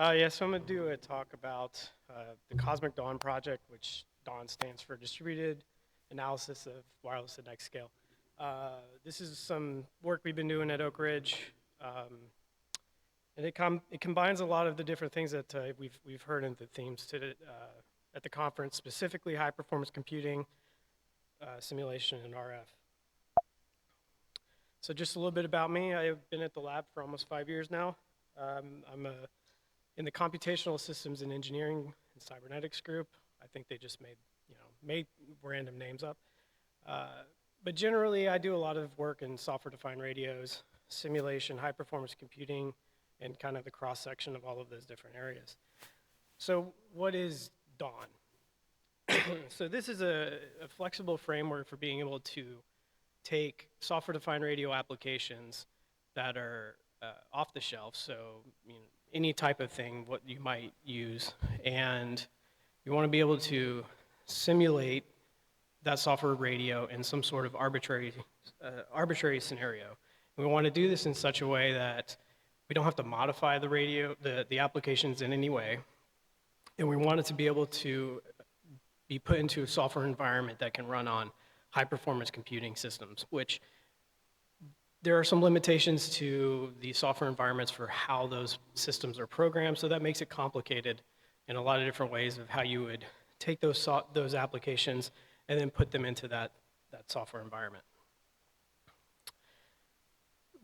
So I'm going to do a talk about the Cosmic Dawn project, which Dawn stands for Distributed Analysis of Wireless at Next Scale. This is some work we've been doing at Oak Ridge, and it combines a lot of the different things that we've heard in the themes at the conference, specifically high performance computing, simulation, and RF. So just a little bit about me. I've been at the lab for almost 5 years now. I'm in the computational systems and engineering and cybernetics group. I think they just made random names up. But generally, I do a lot of work in software-defined radios, simulation, high-performance computing, and kind of the cross-section of all of those different areas. So what is Dawn? So this is a flexible framework for being able to take software-defined radio applications that are off the shelf, so any type of thing what you might use, and you want to be able to simulate that software radio in some sort of arbitrary scenario. We want to do this in such a way that we don't have to modify the radio, the applications in any way, and we want it to be able to be put into a software environment that can run on high-performance computing systems, which there are some limitations to the software environments for how those systems are programmed, so that makes it complicated in a lot of different ways of how you would take those applications and then put them into that software environment.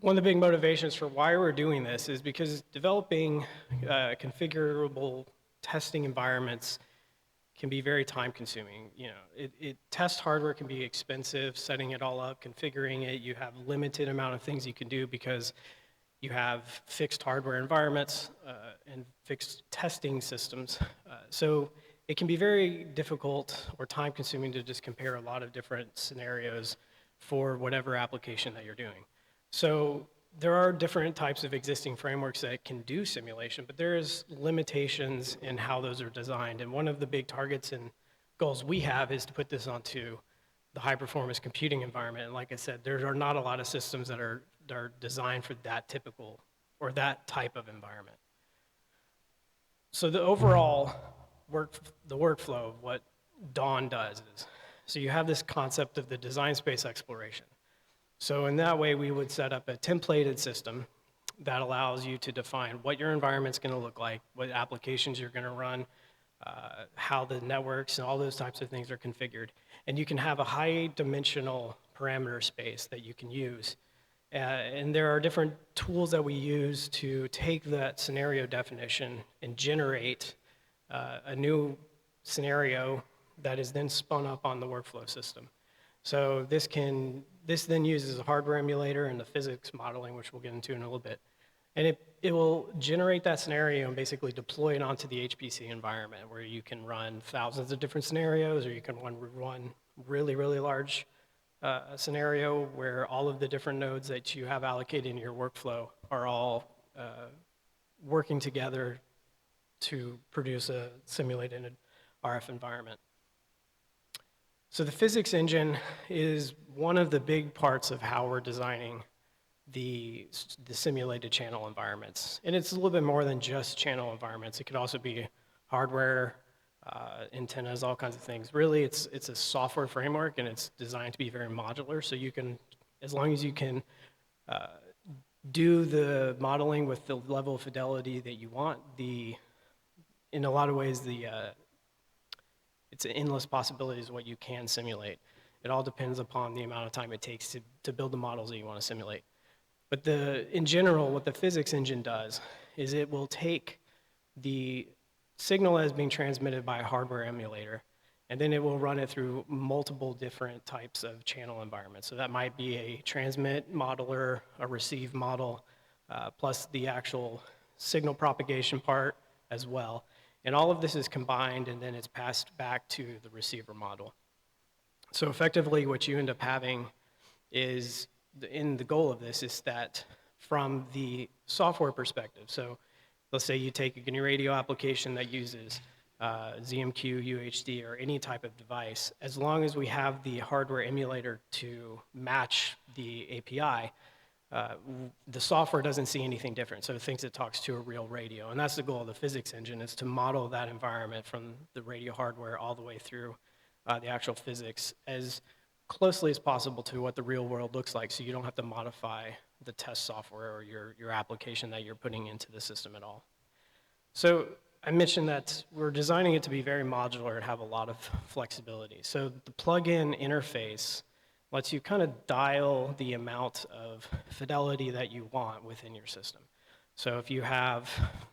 One of the big motivations for why we're doing this is because developing configurable testing environments can be very time consuming. Test hardware can be expensive, setting it all up, configuring it. You have limited amount of things you can do because you have fixed hardware environments and fixed testing systems. So it can be very difficult or time consuming to just compare a lot of different scenarios for whatever application that you're doing. So there are different types of existing frameworks that can do simulation, but there's limitations in how those are designed. And one of the big targets and goals we have is to put this onto the high-performance computing environment. And like I said, there are not a lot of systems that are designed for that typical or that type of environment. So the overall workflow of what Dawn does is, so you have this concept of the design space exploration. So in that way, we would set up a templated system that allows you to define what your environment's going to look like, what applications you're going to run, how the networks and all those types of things are configured. And you can have a high-dimensional parameter space that you can use. And there are different tools that we use to take that scenario definition and generate a new scenario that is then spun up on the workflow system. So this then uses a hardware emulator and the physics modeling, which we'll get into in a little bit. And it will generate that scenario and basically deploy it onto the HPC environment where you can run thousands of different scenarios, or you can run really, really large scenario where all of the different nodes that you have allocated in your workflow are all working together to produce a simulated RF environment. So the physics engine is one of the big parts of how we're designing the simulated channel environments. And it's a little bit more than just channel environments. It could also be hardware, antennas, all kinds of things. Really, it's a software framework, and it's designed to be very modular. So you can, as long as you can do the modeling with the level of fidelity that you want, in a lot of ways, it's an endless possibilities of what you can simulate. It all depends upon the amount of time it takes to build the models that you want to simulate. But in general, what the physics engine does is it will take the signal as being transmitted by a hardware emulator, and then it will run it through multiple different types of channel environments. So that might be a transmit modeler, a receive model, plus the actual signal propagation part as well. And all of this is combined, and then it's passed back to the receiver model. So effectively, what you end up having is, the goal of this is that from the software perspective, so let's say you take a GNU radio application that uses ZMQ, UHD, or any type of device, as long as we have the hardware emulator to match the API, the software doesn't see anything different, so it thinks it talks to a real radio. And that's the goal of the physics engine, is to model that environment from the radio hardware all the way through the actual physics as closely as possible to what the real world looks like, so you don't have to modify the test software or your application that you're putting into the system at all. So I mentioned that we're designing it to be very modular and have a lot of flexibility. So the plug-in interface lets you kind of dial the amount of fidelity that you want within your system. So if you have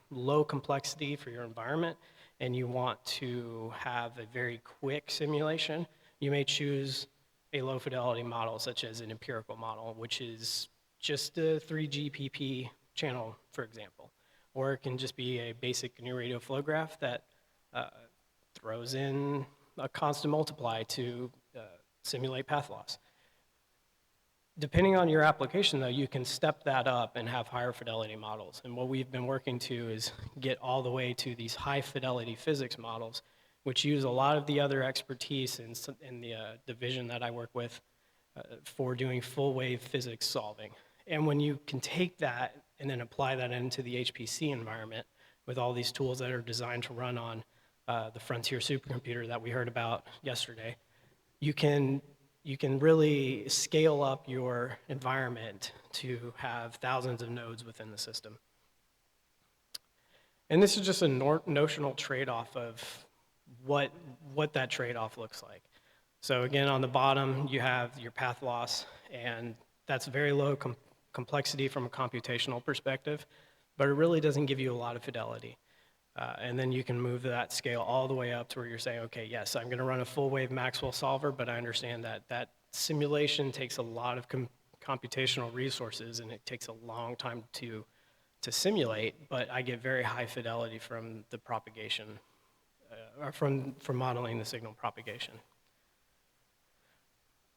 low complexity for your environment and you want to have a very quick simulation, you may choose a low fidelity model such as an empirical model, which is just a 3GPP channel, for example. Or it can just be a basic new radio flow graph that throws in a constant multiply to simulate path loss. Depending on your application, though, you can step that up and have higher fidelity models. And what we've been working to is get all the way to these high fidelity physics models, which use a lot of the other expertise in the division that I work with for doing full wave physics solving. And when you can take that and then apply that into the HPC environment with all these tools that are designed to run on the Frontier supercomputer that we heard about yesterday, you can really scale up your environment to have thousands of nodes within the system. And this is just a notional trade-off of what that trade-off looks like. So again, on the bottom, you have your path loss, and that's very low complexity from a computational perspective, but it really doesn't give you a lot of fidelity. And then you can move that scale all the way up to where you're saying, okay, yes, I'm gonna run a full wave Maxwell solver, but I understand that that simulation takes a lot of computational resources and it takes a long time to simulate, but I get very high fidelity from the propagation, or from modeling the signal propagation.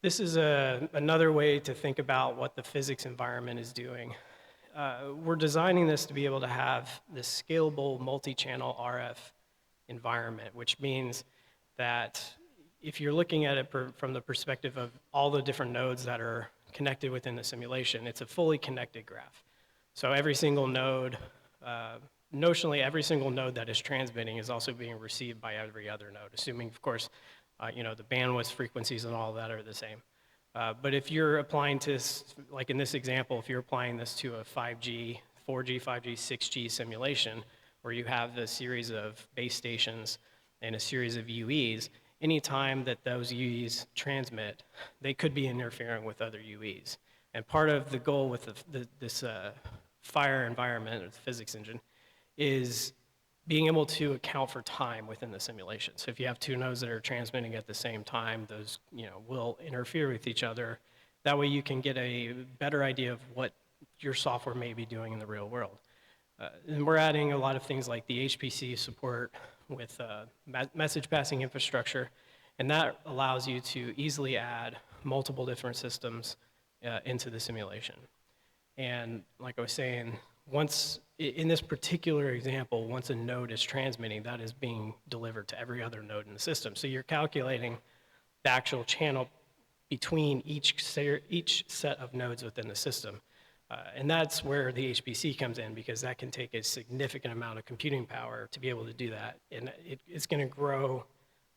This is another way to think about what the physics environment is doing. We're designing this to be able to have this scalable multi-channel RF environment, which means that if you're looking at it from the perspective of all the different nodes that are connected within the simulation, it's a fully connected graph. So every single node, notionally every single node that is transmitting is also being received by every other node, assuming, of course, the bandwidth, frequencies, and all that are the same. But if you're applying this, like in this example, if you're applying this to a 5G, 4G, 5G, 6G simulation, where you have a series of base stations and a series of UEs, anytime that those UEs transmit, they could be interfering with other UEs. And part of the goal with this FIRE environment, or the physics engine, is being able to account for time within the simulation. So if you have two nodes that are transmitting at the same time, those will interfere with each other. That way you can get a better idea of what your software may be doing in the real world. And we're adding a lot of things like the HPC support with message passing infrastructure, and that allows you to easily add multiple different systems into the simulation. And like I was saying, once, in this particular example, once a node is transmitting, that is being delivered to every other node in the system. So you're calculating the actual channel between each set of nodes within the system. And that's where the HPC comes in, because that can take a significant amount of computing power to be able to do that. And it's going to grow,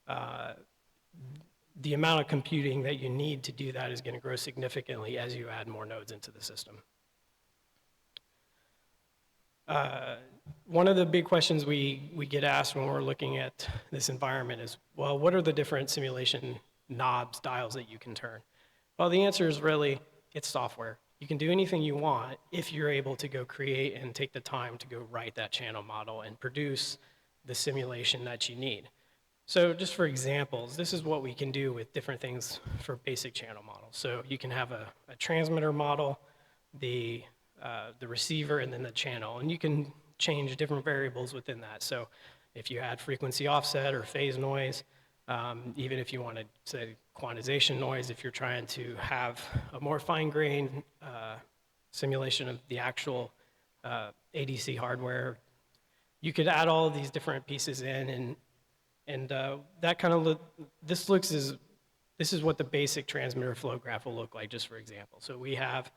the amount of computing that you need to do that is going to grow significantly as you add more nodes into the system. One of the big questions we get asked when we're looking at this environment is, well, what are the different simulation knobs, dials that you can turn? Well, the answer is really, it's software. You can do anything you want if you're able to go create and take the time to go write that channel model and produce the simulation that you need. So just for examples, this is what we can do with different things for basic channel models. So you can have a transmitter model, the receiver, and then the channel. And you can change different variables within that. So if you add frequency offset or phase noise, even if you want to say quantization noise, if you're trying to have a more fine-grained simulation of the actual ADC hardware, you could add all of these different pieces in, and that kind of this is what the basic transmitter flow graph will look like, just for example. So we have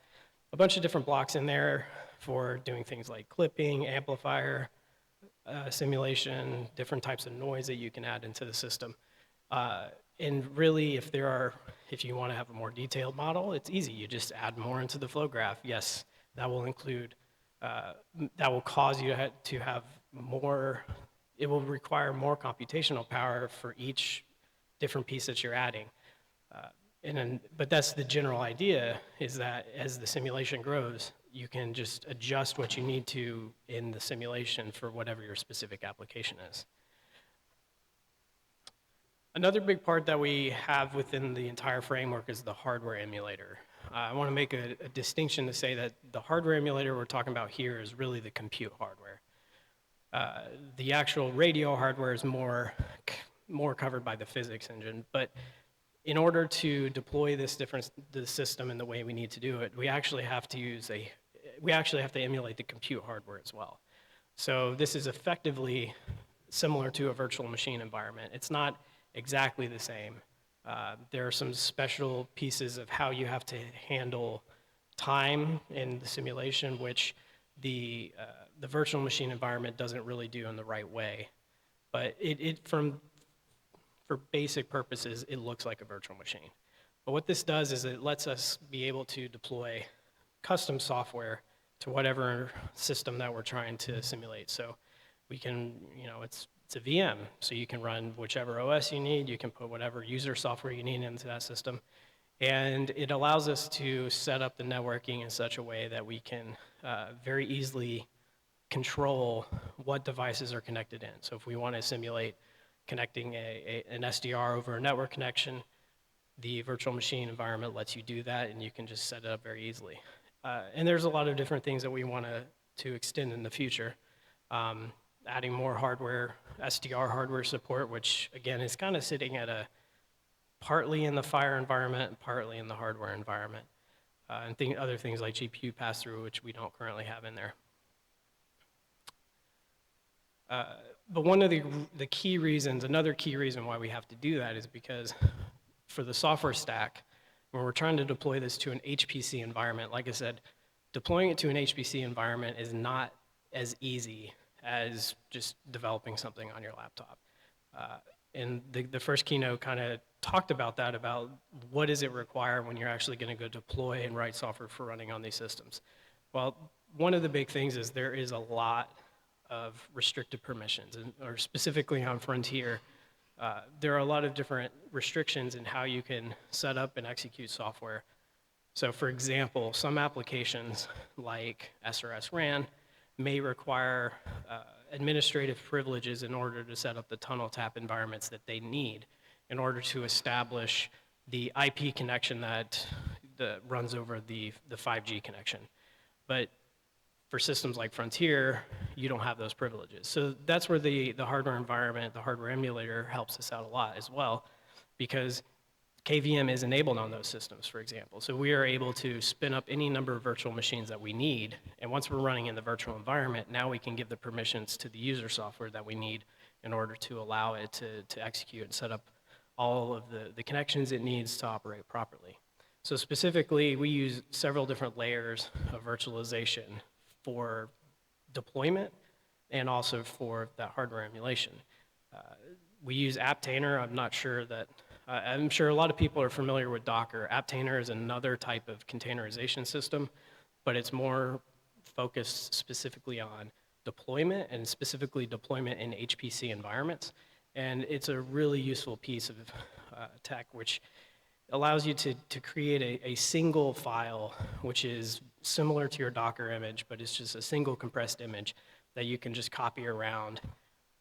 a bunch of different blocks in there for doing things like clipping, amplifier, simulation, different types of noise that you can add into the system. And really, if you want to have a more detailed model, it's easy. You just add more into the flow graph. Yes, that will include, that will cause you to have more, it will require more computational power for each different piece that you're adding. But that's the general idea, is that as the simulation grows, you can just adjust what you need to in the simulation for whatever your specific application is. Another big part that we have within the entire framework is the hardware emulator. I want to make a distinction to say that the hardware emulator we're talking about here is really the compute hardware. The actual radio hardware is more covered by the physics engine, but in order to deploy the system in the way we need to do it, we actually have to emulate the compute hardware as well. So this is effectively similar to a virtual machine environment. It's not exactly the same. There are some special pieces of how you have to handle time in the simulation, which the virtual machine environment doesn't really do in the right way. But for basic purposes, it looks like a virtual machine. But what this does is it lets us be able to deploy custom software to whatever system that we're trying to simulate. So we can, it's a VM, so you can run whichever OS you need, you can put whatever user software you need into that system. And it allows us to set up the networking in such a way that we can very easily control what devices are connected in. So if we want to simulate connecting an SDR over a network connection, the virtual machine environment lets you do that, and you can just set it up very easily. And there's a lot of different things that we want to extend in the future. Adding more hardware, SDR hardware support, which again is kind of sitting at partly in the Fire environment, partly in the hardware environment, and other things like GPU pass-through, which we don't currently have in there. But one of the key reasons, another key reason why we have to do that is because for the software stack, when we're trying to deploy this to an HPC environment, like I said, deploying it to an HPC environment is not as easy as just developing something on your laptop. And the first keynote kind of talked about that, about what does it require when you're actually going to go deploy and write software for running on these systems. Well, one of the big things is there is a lot of restricted permissions, or specifically on Frontier, there are a lot of different restrictions in how you can set up and execute software. So for example, some applications like SRS RAN may require administrative privileges in order to set up the tunnel tap environments that they need in order to establish the IP connection that runs over the 5G connection. But for systems like Frontier, you don't have those privileges. So that's where the hardware environment, the hardware emulator helps us out a lot as well, because KVM is enabled on those systems, for example. So we are able to spin up any number of virtual machines that we need, and once we're running in the virtual environment, now we can give the permissions to the user software that we need in order to allow it to execute and set up all of the connections it needs to operate properly. So specifically, we use several different layers of virtualization for deployment and also for that hardware emulation. We use Apptainer. I'm sure a lot of people are familiar with Docker. Apptainer is another type of containerization system, but it's more focused specifically on deployment, and specifically deployment in HPC environments. And it's a really useful piece of tech which allows you to create a single file, which is similar to your Docker image, but it's just a single compressed image that you can just copy around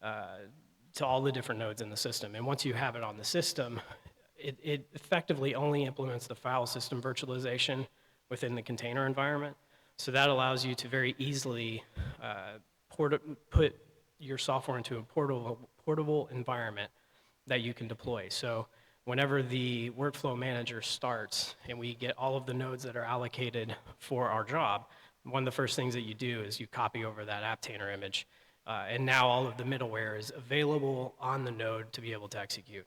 to all the different nodes in the system. And once you have it on the system, it effectively only implements the file system virtualization within the container environment. So that allows you to very easily put your software into a portable environment that you can deploy. So whenever the workflow manager starts and we get all of the nodes that are allocated for our job, one of the first things that you do is you copy over that Apptainer image. And now all of the middleware is available on the node to be able to execute.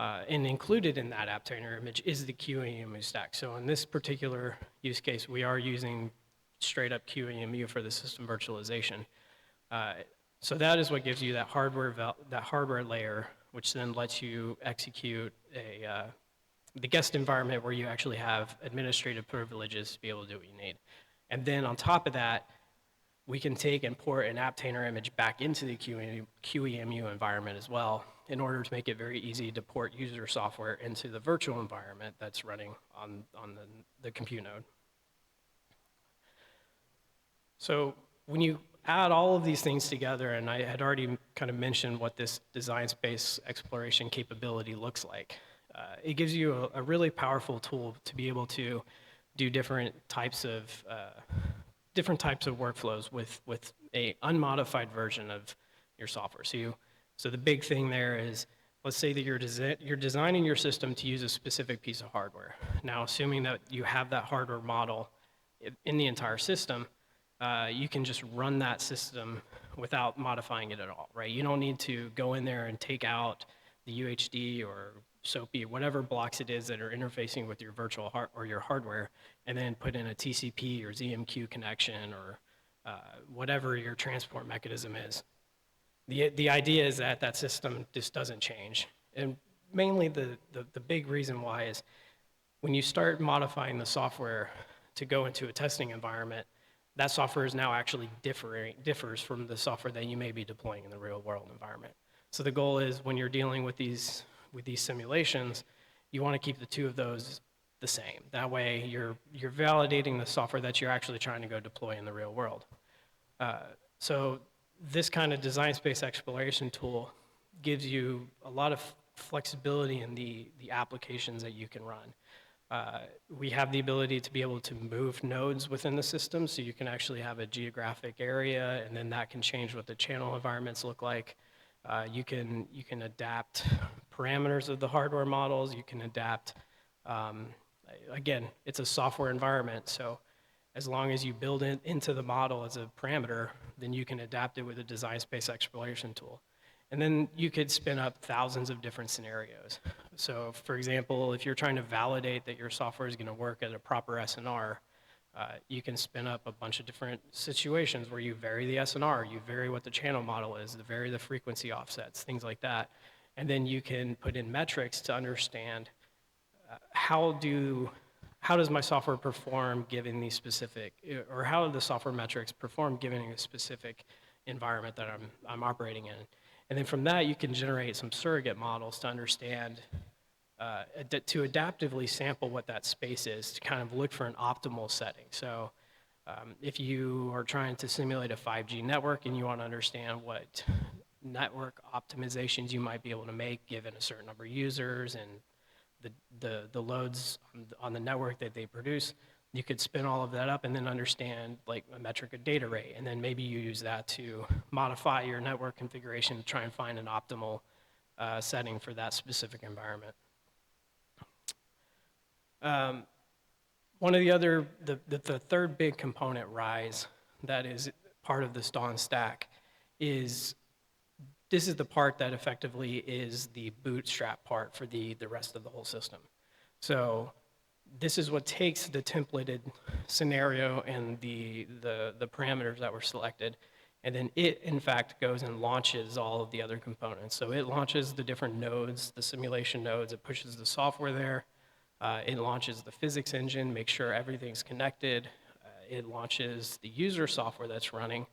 And included in that apptainer image is the QEMU stack. So in this particular use case, we are using straight up QEMU for the system virtualization. So that is what gives you that hardware layer, which then lets you execute the guest environment where you actually have administrative privileges to be able to do what you need. And then on top of that, we can take and port an apptainer image back into the QEMU environment as well in order to make it very easy to port user software into the virtual environment that's running on the compute node. So when you add all of these things together, and I had already kind of mentioned what this design space exploration capability looks like, it gives you a really powerful tool to be able to do different types of workflows with a unmodified version of your software. So the big thing there is, let's say that you're designing your system to use a specific piece of hardware. Now, assuming that you have that hardware model in the entire system, you can just run that system without modifying it at all, right? You don't need to go in there and take out the UHD or SOAP, whatever blocks it is that are interfacing with your virtual or your hardware, and then put in a TCP or ZMQ connection or whatever your transport mechanism is. The idea is that that system just doesn't change. And mainly the big reason why is when you start modifying the software to go into a testing environment, that software is now actually differs from the software that you may be deploying in the real world environment. So the goal is when you're dealing with these simulations, you want to keep the two of those the same. That way you're validating the software that you're actually trying to go deploy in the real world. So this kind of design space exploration tool gives you a lot of flexibility in the applications that you can run. We have the ability to be able to move nodes within the system, so you can actually have a geographic area, and then that can change what the channel environments look like. You can adapt parameters of the hardware models. You can adapt, again, it's a software environment, so as long as you build it into the model as a parameter, then you can adapt it with a design space exploration tool. And then you could spin up thousands of different scenarios. So for example, if you're trying to validate that your software is going to work at a proper SNR, you can spin up a bunch of different situations where you vary the SNR, you vary what the channel model is, vary the frequency offsets, things like that. And then you can put in metrics to understand how does my software perform given these specific, or how do the software metrics perform given a specific environment that I'm operating in. And then from that, you can generate some surrogate models to understand, to adaptively sample what that space is, to kind of look for an optimal setting. So if you are trying to simulate a 5G network and you want to understand what network optimizations you might be able to make given a certain number of users and the loads on the network that they produce, you could spin all of that up and then understand like a metric of data rate. And then maybe you use that to modify your network configuration to try and find an optimal setting for that specific environment. One of the third big component, RISE, that is part of this Dawn stack is, this is the part that effectively is the bootstrap part for the rest of the whole system. So this is what takes the templated scenario and the parameters that were selected, and then it, in fact, goes and launches all of the other components. So it launches the different nodes, the simulation nodes, it pushes the software there, it launches the physics engine, makes sure everything's connected, it launches the user software that's running,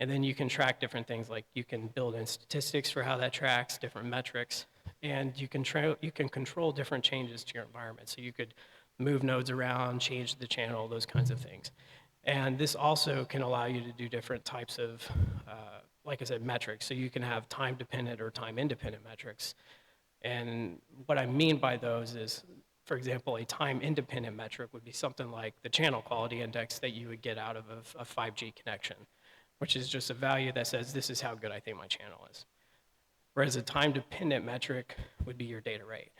and then you can track different things, like you can build in statistics for how that tracks, different metrics, and you can control different changes to your environment. So you could move nodes around, change the channel, those kinds of things. And this also can allow you to do different types of, like I said, metrics. So you can have time-dependent or time-independent metrics. And what I mean by those is, for example, a time-independent metric would be something like the channel quality index that you would get out of a 5G connection, which is just a value that says this is how good I think my channel is. Whereas a time-dependent metric would be your data rate.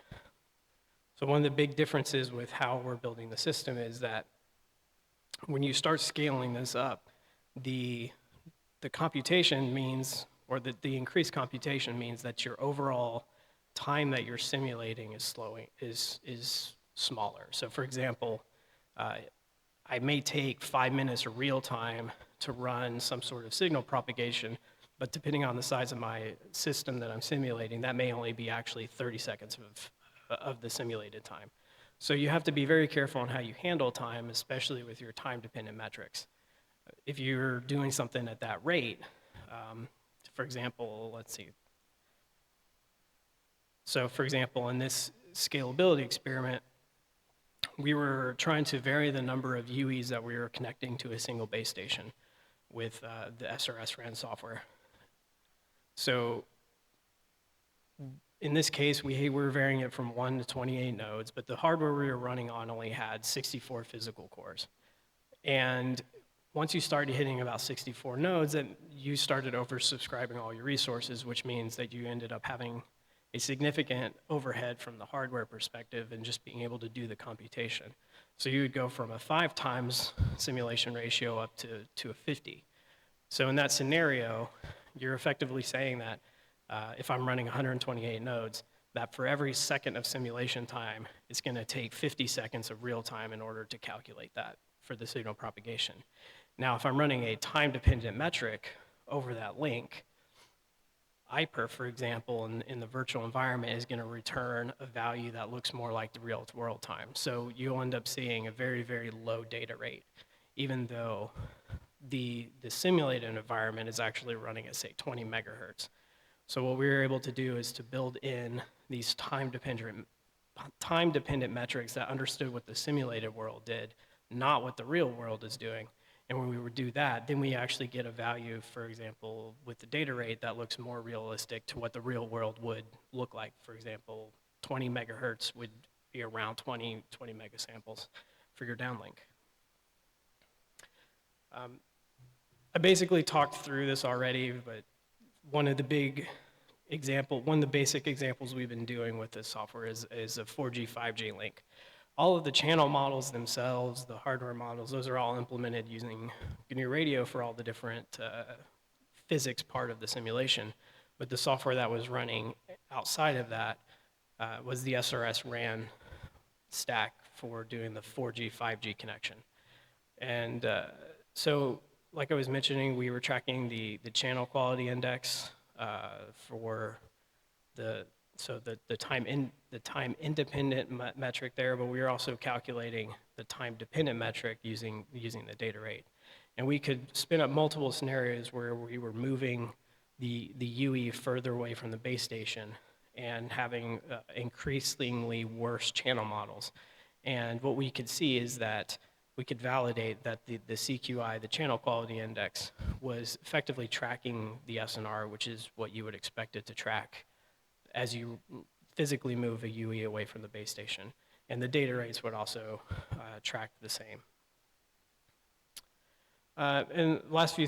So one of the big differences with how we're building the system is that when you start scaling this up, the computation means, or the increased computation means that your overall time that you're simulating is smaller. So for example, I may take 5 minutes of real time to run some sort of signal propagation, but depending on the size of my system that I'm simulating, that may only be actually 30 seconds of the simulated time. So you have to be very careful on how you handle time, especially with your time-dependent metrics. If you're doing something at that rate, for example, let's see. So for example, in this scalability experiment, we were trying to vary the number of UEs that we were connecting to a single base station with the SRS RAN software. So in this case, we were varying it from 1 to 28 nodes, but the hardware we were running on only had 64 physical cores. And once you started hitting about 64 nodes, then you started oversubscribing all your resources, which means that you ended up having a significant overhead from the hardware perspective and just being able to do the computation. So you would go from a 5 times simulation ratio up to a 50. So in that scenario, you're effectively saying that if I'm running 128 nodes, that for every second of simulation time, it's going to take 50 seconds of real time in order to calculate that for the signal propagation. Now, if I'm running a time-dependent metric over that link, IPER, for example, in the virtual environment is going to return a value that looks more like the real-world time. So you'll end up seeing a very, very low data rate, even though the simulated environment is actually running at, say, 20 megahertz. So what we were able to do is to build in these time-dependent metrics that understood what the simulated world did, not what the real world is doing. And when we would do that, then we actually get a value, for example, with the data rate that looks more realistic to what the real world would look like. For example, 20 megahertz would be around 20 megasamples for your downlink. I basically talked through this already, but one of the basic examples we've been doing with this software is a 4G, 5G link. All of the channel models themselves, the hardware models, those are all implemented using GNU Radio for all the different physics part of the simulation. But the software that was running outside of that was the SRS RAN stack for doing the 4G, 5G connection. And so, like I was mentioning, we were tracking the channel quality index for the time independent metric there, but we were also calculating the time dependent metric using the data rate. And we could spin up multiple scenarios where we were moving the UE further away from the base station and having increasingly worse channel models. And what we could see is that we could validate that the CQI, the channel quality index, was effectively tracking the SNR, which is what you would expect it to track as you physically move a UE away from the base station. And the data rates would also track the same. And last few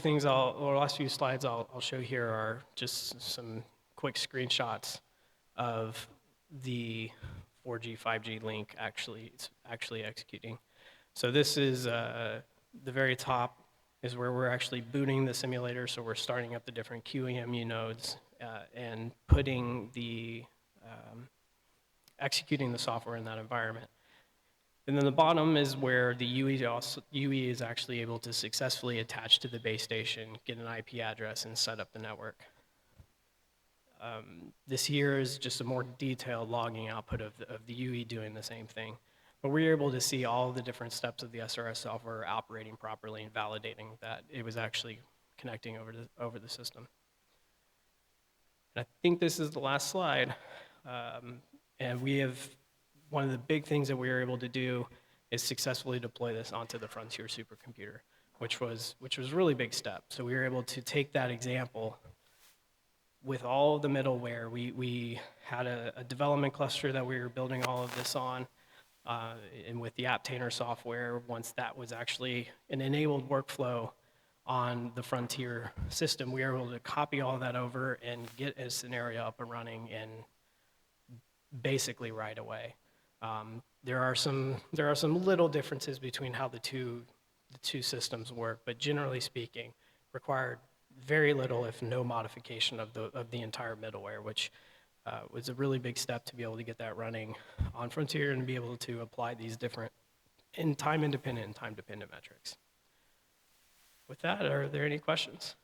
slides I'll show here are just some quick screenshots of the 4G, 5G link actually executing. So this is the very top is where we're actually booting the simulator. So we're starting up the different QEMU nodes and putting executing the software in that environment. And then the bottom is where the UE is actually able to successfully attach to the base station, get an IP address, and set up the network. This here is just a more detailed logging output of the UE doing the same thing. But we were able to see all the different steps of the SRS software operating properly and validating that it was actually connecting over the system. And I think this is the last slide. And we have one of the big things that we were able to do is successfully deploy this onto the Frontier supercomputer, which was a really big step. So we were able to take that example with all of the middleware. We had a development cluster that we were building all of this on, and with the Aptainer software, once that was actually an enabled workflow on the Frontier system, we were able to copy all that over and get a scenario up and running in basically right away. There are some little differences between how the two systems work, but generally speaking, required very little, if no modification of the entire middleware, which was a really big step to be able to get that running on Frontier and be able to apply these different time-independent and time-dependent metrics. With that, are there any questions?